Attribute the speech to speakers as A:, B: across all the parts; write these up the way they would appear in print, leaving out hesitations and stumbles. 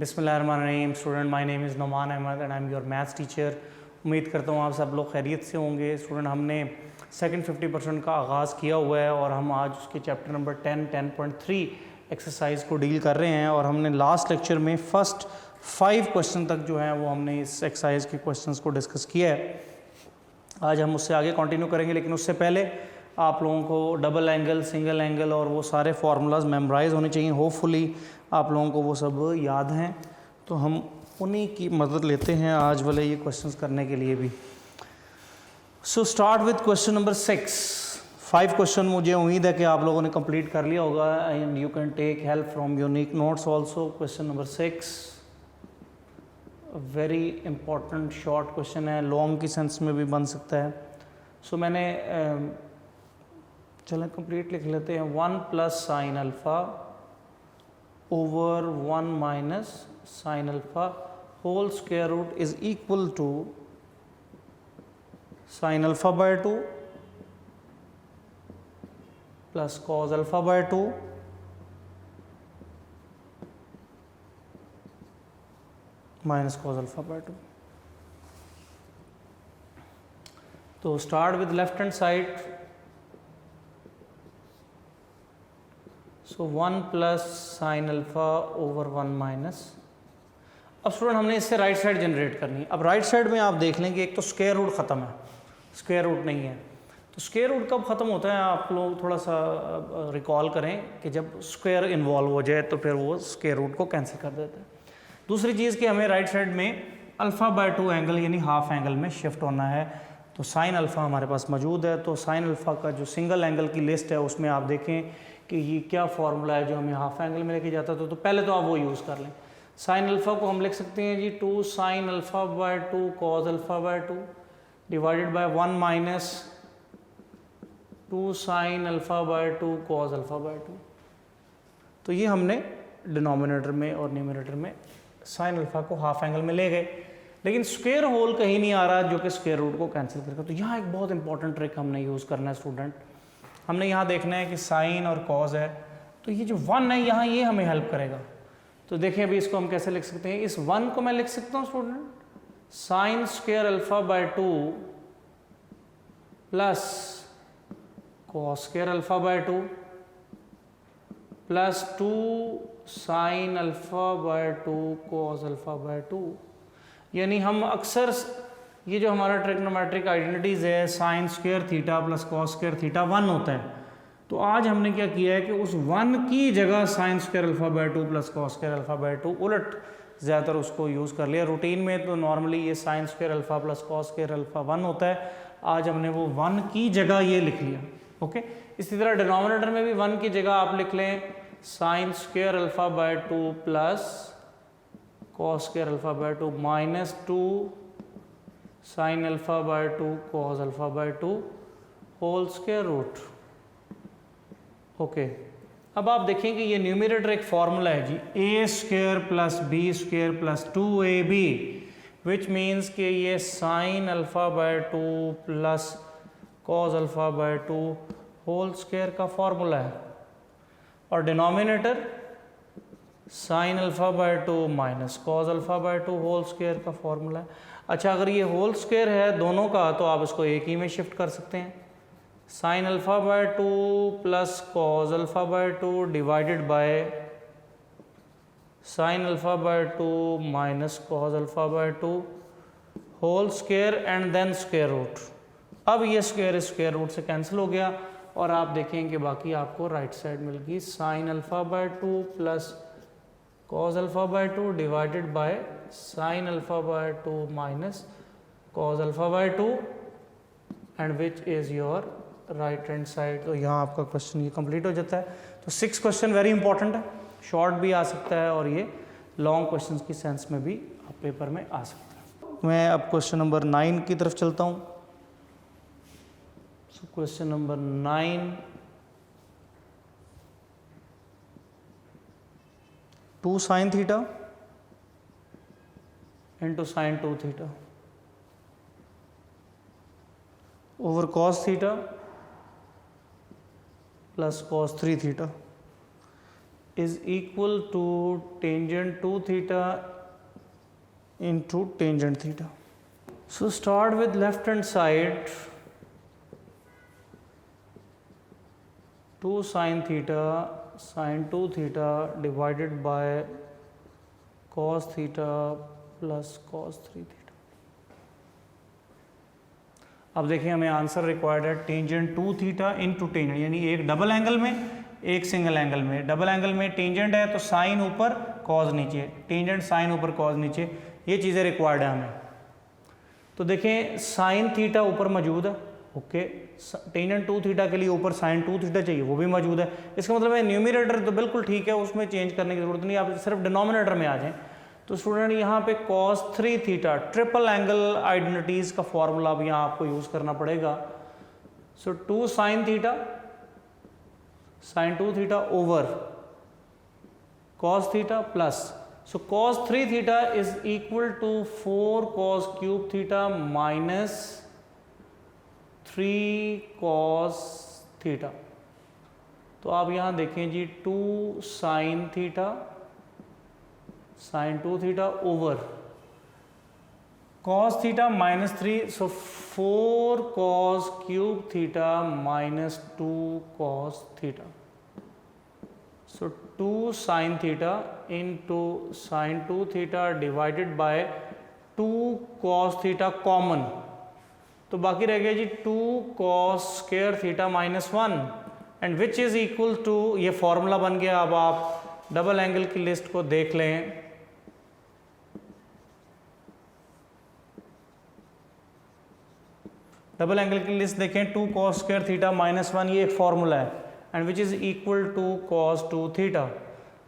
A: बिस्मिल्लाहिर्रहमानिर्रहीम। Student, my name is Noman Ahmad and I am your maths teacher. उम्मीद करता हूँ आप सब लोग खैरियत से होंगे। स्टूडेंट, हमने सेकंड 50% का आगाज़ किया हुआ है और हम आज उसके चैप्टर नंबर 10.3 एक्सरसाइज को डील कर रहे हैं और हमने लास्ट लेक्चर में फर्स्ट 5 क्वेश्चन तक जो है वो हमने इस एक्सरसाइज के क्वेश्चंस को डिस्कस किया है। आज हम उससे आगे कंटिन्यू करेंगे, लेकिन उससे पहले आप लोगों को डबल एंगल, सिंगल एंगल और वो सारे फार्मूलाज मेमोराइज होने चाहिए। होपफुली आप लोगों को वो सब याद हैं, तो हम उन्हीं की मदद लेते हैं आज वाले ये क्वेश्चंस करने के लिए भी। So start with question number 6। 5 question मुझे उम्मीद है कि आप लोगों ने कंप्लीट कर लिया होगा and you can take help from unique notes also. Question number 6 very important short question है, लॉन्ग की सेंस में भी बन सकता है। सो मैंने चलें कंप्लीट लिख लेते हैं। 1 plus sine alpha over 1 minus sine alpha whole square root is equal to sine alpha by 2 plus cos alpha by 2 minus cos alpha by 2। तो start with left hand side. So 1 plus sine alpha over 1 minus. अब student हमने इससे right side generate करनी है। अब right side में आप देख लें कि एक तो स्क्वायर रूट ख़त्म है, स्क्वायर रूट नहीं है। तो स्क्वायर रूट कब ख़त्म होता है, आप लोग थोड़ा सा रिकॉल करें कि जब स्क्वायर इन्वॉल्व हो जाए तो फिर वो स्क्वायर रूट को कैंसिल कर देता है। दूसरी चीज़ कि हमें राइट साइड में अल्फ़ा बाय 2 एंगल यानी हाफ एंगल में शिफ्ट होना है। तो साइन अल्फ़ा हमारे पास मौजूद है, तो साइन अल्फ़ा का जो सिंगल एंगल की लिस्ट है उसमें आप देखें कि ये क्या फार्मूला है जो हमें हाफ एंगल में लेके जाता है। तो पहले तो आप वो यूज़ कर लें। साइन अल्फ़ा को हम लिख सकते हैं जी 2 sine alpha by 2 cos alpha by 2 divided bye 1 minus 2 sine alpha by 2 cos alpha by 2। तो ये हमने डिनोमिनेटर में और न्यूमरेटर में साइन अल्फ़ा को हाफ एंगल में ले गए, लेकिन स्क्वायर होल कहीं नहीं आ रहा जो कि स्क्वायर रूट को कैंसिल करेगा। तो यहाँ एक बहुत इंपॉर्टेंट ट्रिक हमने यूज़ करना है स्टूडेंट। हमने यहाँ देखना है कि साइन और कॉस है, तो ये जो 1 है यहाँ ये हमें हेल्प करेगा। तो देखें अभी इसको हम कैसे लिख सकते हैं। इस 1 को मैं लिख सकता हूँ student sine square alpha by 2 plus cos square alpha by 2 plus 2 sine alpha by 2 cos alpha by 2। यानी हम अक्सर ये जो हमारा ट्रिग्नोमेट्रिक आइडेंटिटीज़ है sine square theta plus cos square theta 1 होता है। तो आज हमने क्या किया है कि उस 1 की जगह sign square alpha by 2 plus cos square alpha by 2 उलट ज़्यादातर उसको यूज़ कर लिया। रूटीन में तो नॉर्मली ये sign square alpha plus cos square alpha 1 होता है, आज हमने वो 1 की जगह ये लिख लिया। ओके, इसी तरह डिनोमिनेटर में भी 1 की जगह आप लिख लें sine square alpha by 2 plus cos square alpha by 2 minus 2 sine alpha by 2 cos alpha by 2 whole square root. Okay, अब आप देखें कि ये न्यूमरेटर एक फार्मूला है जी a square plus b square plus 2ab, which means कि ये sine alpha by 2 plus cos alpha by 2 whole square का फार्मूला है, और denominator sine alpha by 2 minus cos alpha by 2 whole square का formula है। अच्छा, अगर ये होल स्क्वायर है दोनों का तो आप इसको एक ही में शिफ्ट कर सकते हैं। Sine alpha by 2 plus cos alpha by 2 divided by sine alpha by 2 minus cos alpha by 2 whole square and then square root. अब ये स्क्वायर रूट से कैंसिल हो गया और आप देखें कि बाकी आपको राइट साइड मिल गई sign alpha by 2 plus cos alpha by 2 divided by sine alpha by 2 minus cos alpha by 2 and which is your right hand side. तो यहाँ आपका क्वेश्चन ये कंप्लीट हो जाता है। तो 6 क्वेश्चन वेरी इंपॉर्टेंट है, शॉर्ट भी आ सकता है और ये लॉन्ग क्वेश्चन की सेंस में भी पेपर में आ सकता है। मैं अब क्वेश्चन नंबर 9 की तरफ चलता हूँ। So question number 9, 2 sine theta into sine 2 theta over cos theta plus cos 3 theta is equal to tangent 2 theta into tangent theta. So start with left hand side, 2 sin theta sin 2 theta divided by cos theta plus cos 3 theta. अब देखिए हमें answer required है tangent 2 theta into tangent, यानी एक double angle में एक single angle में। Double angle में टेंजेंट है तो साइन ऊपर कॉज नीचे, टेंजेंट साइन ऊपर कॉज नीचे, ये चीज़ें रिक्वायर्ड है हमें। तो देखें साइन थीटा ऊपर मौजूद है, ओके, टेंजेंट 2 थीटा के लिए ऊपर साइन 2 थीटा चाहिए, वो भी मौजूद है। इसका मतलब है न्यूमरेटर तो बिल्कुल ठीक है, उसमें चेंज करने की जरूरत नहीं, आप सिर्फ डिनोमिनेटर में आ जाएं। तो स्टूडेंट यहाँ पे cos 3 theta triple angle identities का फॉर्मूला अब यहाँ आपको यूज करना पड़ेगा। So 2 sin theta sin 2 theta over cos theta plus, so cos 3 theta is equal to 4 cos cube theta minus 3 cos theta. तो आप यहाँ देखें जी 2 sin theta sin 2 theta over cos theta minus 3, so 4 cos cube theta minus 2 cos theta. So 2 sin theta into sin 2 theta divided by 2 cos theta common, तो बाकी रह गया जी 2 cos square theta minus 1 and which is equal to, ये formula बन गया। अब आप डबल एंगल की लिस्ट को देख लें, डबल एंगल की लिस्ट देखें, 2 cos स्क्वायर थीटा माइनस 1, ये एक फॉर्मूला है, and which is equal to cos 2 theta.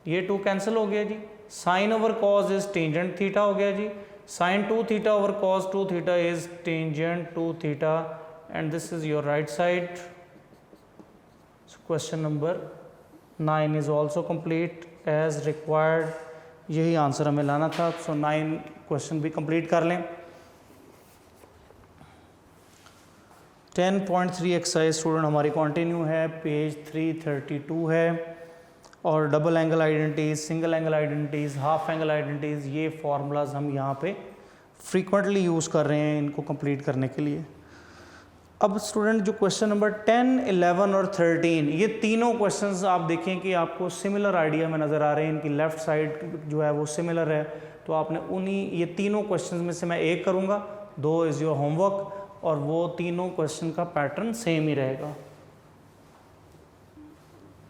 A: ये 2 कैंसिल हो गया जी, sine over cos is tangent theta हो गया जी, sin 2 theta over cos 2 theta is tangent 2 theta, and this is your right side. Question number 9 is also complete as required, यही answer हमें लाना था। सो 9 क्वेश्चन भी कंप्लीट कर लें। 10.3 एक्सरसाइज स्टूडेंट हमारी कंटिन्यू है, पेज 332 है, और double angle identities, single angle identities, half angle identities, ये फार्मूलाज हम यहाँ पे फ्रीक्वेंटली यूज़ कर रहे हैं इनको कंप्लीट करने के लिए। अब स्टूडेंट जो क्वेश्चन नंबर 10, 11 और 13, ये तीनों क्वेश्चंस आप देखें कि आपको सिमिलर आइडिया में नज़र आ रहे हैं, इनकी लेफ्ट साइड जो है वो सिमिलर है, तो आपने उन्हीं ये तीनों क्वेश्चंस में से मैं एक करूँगा, 2 इज़ योर होमवर्क, और वो तीनों क्वेश्चन का पैटर्न सेम ही रहेगा।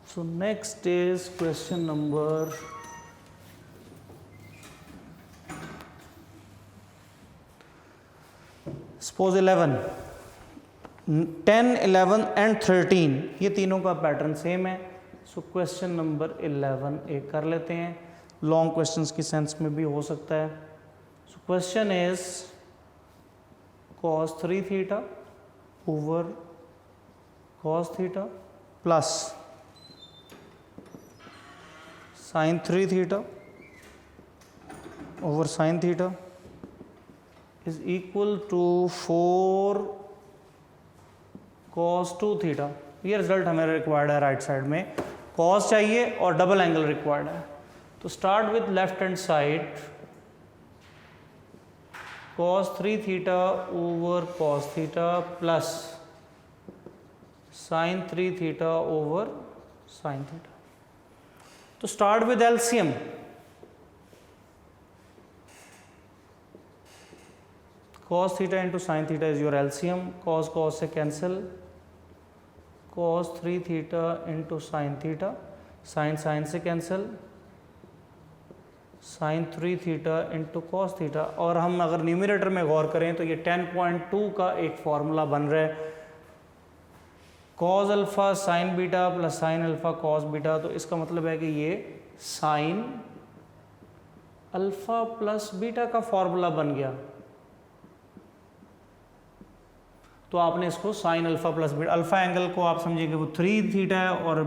A: So next is question number suppose 11, 10, 11 and 13, ये तीनों का पैटर्न सेम है। सो क्वेश्चन नंबर 11 एक कर लेते हैं, लॉन्ग क्वेश्चंस की सेंस में भी हो सकता है। So question is cos 3 theta over cos theta plus sin 3 theta over sin theta is equal to 4 cos 2 theta. ये रिजल्ट हमें रिक्वायर्ड है, राइट साइड में cos चाहिए और डबल एंगल रिक्वायर्ड है। तो start with left hand side, cos 3 theta over cos theta plus sin 3 theta over sin theta. तो start with LCM, cos theta into sin theta is your LCM, cos cos से cancel, cos 3 theta into sin theta, sin sin से cancel, sin 3 theta into cos theta. और हम अगर numerator में गौर करें तो ये 10.2 का एक फॉर्मूला बन रहा है, cos alpha sine beta plus sine alpha cos beta. तो इसका मतलब है कि ये साइन अल्फ़ा प्लस बीटा का फॉर्मूला बन गया। तो आपने इसको sine alpha plus beta, alpha angle को आप समझिए वो 3 थीटा है और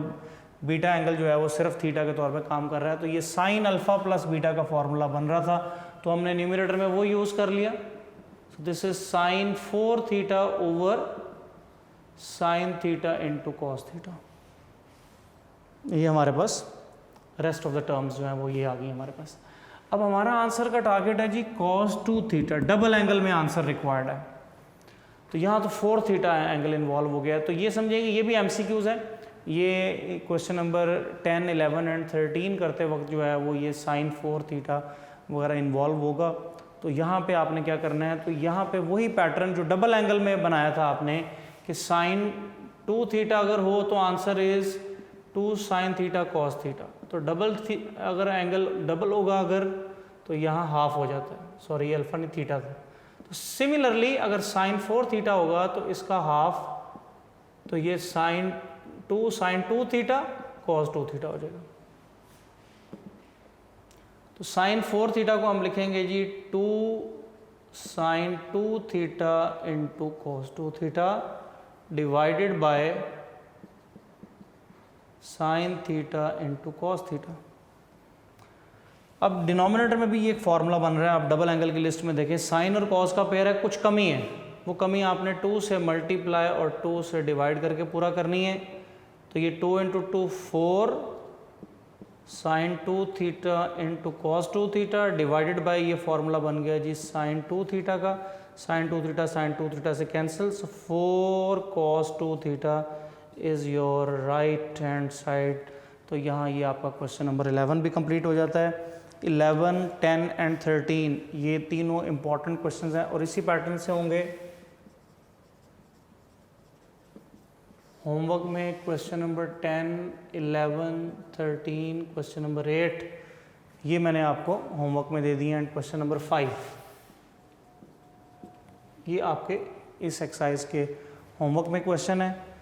A: बीटा एंगल जो है वो सिर्फ थीटा के तौर पे काम कर रहा है। तो ये साइन अल्फ़ा प्लस बीटा का फॉर्मूला बन रहा था, तो हमने न्यूमरेटर में वो यूज़ कर लिया। So this is sine 4 theta over sine theta into cos theta. ये हमारे पास रेस्ट ऑफ द टर्म्स जो हैं वो ये आ गई हमारे पास। अब हमारा आंसर का टारगेट है जी cos 2 थीटा, डबल एंगल में आंसर रिक्वायर्ड है। तो यहाँ तो 4 थीटा एंगल इन्वॉल्व हो गया है। तो ये समझिए कि ये भी MCQs है। ये क्वेश्चन नंबर 10, 11 एंड 13 करते वक्त जो है वो ये sin 4 थीटा वगैरह इन्वॉल्व होगा। तो यहाँ पे आपने क्या करना है, तो यहाँ पे वही पैटर्न जो डबल एंगल में बनाया था आपने कि sin 2 थीटा अगर हो तो answer is 2 sin theta cos theta. तो अगर एंगल डबल होगा अगर, तो यहाँ हाफ हो जाता है, सॉरी ये अल्फा नहीं थीटा था। तो सिमिलरली अगर sin 4 थीटा होगा तो इसका हाफ, तो ये sin 2 थीटा cos 2 थीटा हो जाएगा। तो sin 4 थीटा को हम लिखेंगे जी 2 sin 2 theta into cos 2 theta divided bye sin theta into cos theta. अब डिनोमिनेटर में भी ये एक फॉर्मूला बन रहा है। आप डबल एंगल की लिस्ट में देखें, साइन और कॉस का पेयर है, कुछ कमी है, वो कमी आपने 2 से मल्टीप्लाई और 2 से डिवाइड करके पूरा करनी है। तो ये 2 into 2 4 sin 2 theta into cos 2 theta divided bye ये फॉर्मूला बन गया जी sin 2 थीटा का। sin 2 थीटा से cancel, so 4 cos 2 theta is your right hand side. तो यहाँ ये आपका क्वेश्चन नंबर 11 भी कंप्लीट हो जाता है। 11, 10 एंड 13 ये तीनों इंपॉर्टेंट क्वेश्चंस हैं और इसी पैटर्न से होंगे होमवर्क में। क्वेश्चन नंबर 10, 11, 13, क्वेश्चन नंबर 8 ये मैंने आपको होमवर्क में दे दिए एंड क्वेश्चन नंबर 5 ये आपके इस एक्सरसाइज के होमवर्क में क्वेश्चन है।